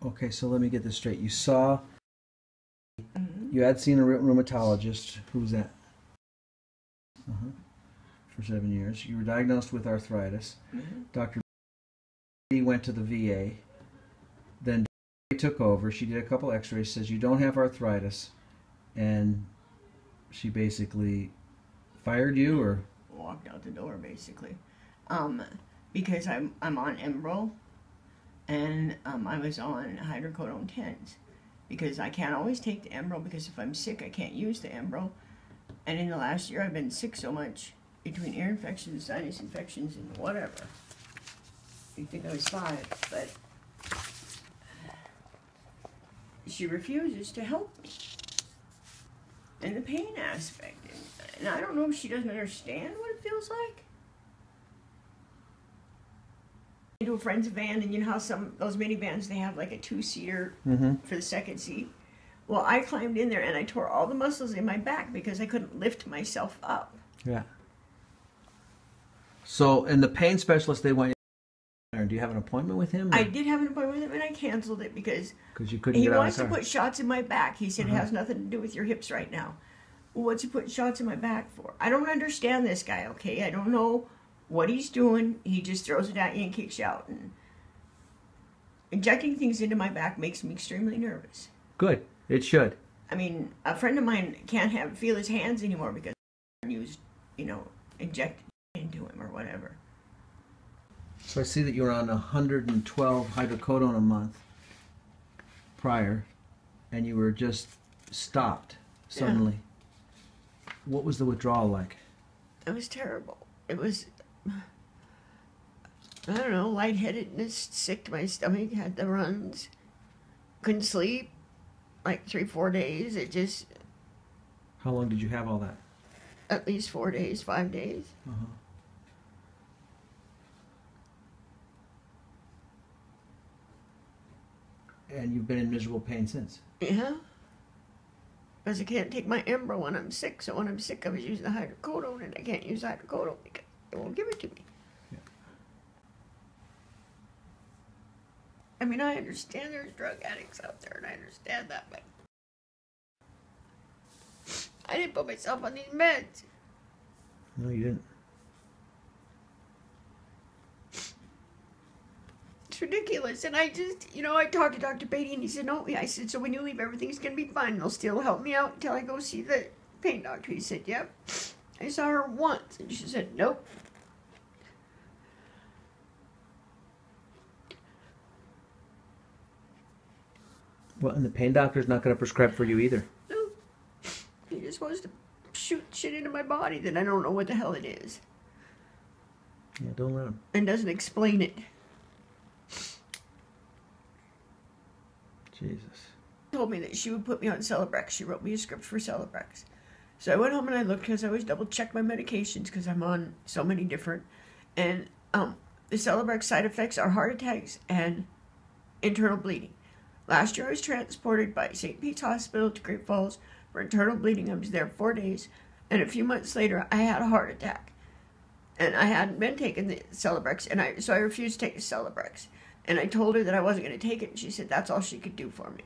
Okay, so let me get this straight. You saw, you had seen a rheumatologist. Who was that? For 7 years. You were diagnosed with arthritis. Dr. went to the VA. Then took over. She did a couple x-rays, says you don't have arthritis. And she basically fired you, or? Walked out the door, basically. Because I'm on Embro, and I was on hydrocodone 10s. Because I can't always take the Embro, because if I'm sick, I can't use the Embro. And in the last year, I've been sick so much, between ear infections, sinus infections, and whatever. You'd think I was 5, but she refuses to help me. And the pain aspect. And I don't know if she doesn't understand what it feels like. Into a friend's van, and you know how those minivans, they have like a 2-seater for the second seat. Well, I climbed in there and I tore all the muscles in my back because I couldn't lift myself up. Yeah. So, and the pain specialist, they went in. Do you have an appointment with him? Or? I did have an appointment with him, and I canceled it because you couldn't he get out wants of the to car. put shots in my back. He said it has nothing to do with your hips right now. Well, what's he putting shots in my back for? I don't understand this guy, okay? I don't know what he's doing. He just throws it at you and kicks you out. And injecting things into my back makes me extremely nervous. Good. It should. I mean, a friend of mine can't feel his hands anymore because he was, injected into him or whatever. So I see that you were on 112 hydrocodone a month prior, and you were just stopped suddenly. Yeah. What was the withdrawal like? It was terrible. It was, I don't know, lightheadedness, sick to my stomach, had the runs, couldn't sleep, like 3-4 days. It just... How long did you have all that? At least 4 days, 5 days. And you've been in miserable pain since? Yeah. Because I can't take my Embro when I'm sick, so when I'm sick I was using the hydrocodone, and I can't use hydrocodone because they won't give it to me. Yeah. I mean, I understand there's drug addicts out there, and I understand that, but I didn't put myself on these meds. No, you didn't. It's ridiculous. And I just, I talked to Dr. Beatty, and he said, no. I said, so when you leave, everything's going to be fine. They'll still help me out until I go see the pain doctor. He said, yep. I saw her once, and she said, nope. Well, and the pain doctor's not going to prescribe for you either. No. He just wants to shoot shit into my body that I don't know what the hell it is. Yeah, don't let him. And doesn't explain it. Jesus. Told me that she would put me on Celebrex. She wrote me a script for Celebrex. So I went home and I looked, because I always double check my medications because I'm on so many different. And the Celebrex side effects are heart attacks and internal bleeding. Last year I was transported by St. Pete's Hospital to Great Falls for internal bleeding. I was there 4 days. And a few months later I had a heart attack. And I hadn't been taking the Celebrex, so I refused to take the Celebrex. And I told her that I wasn't going to take it, and she said that's all she could do for me.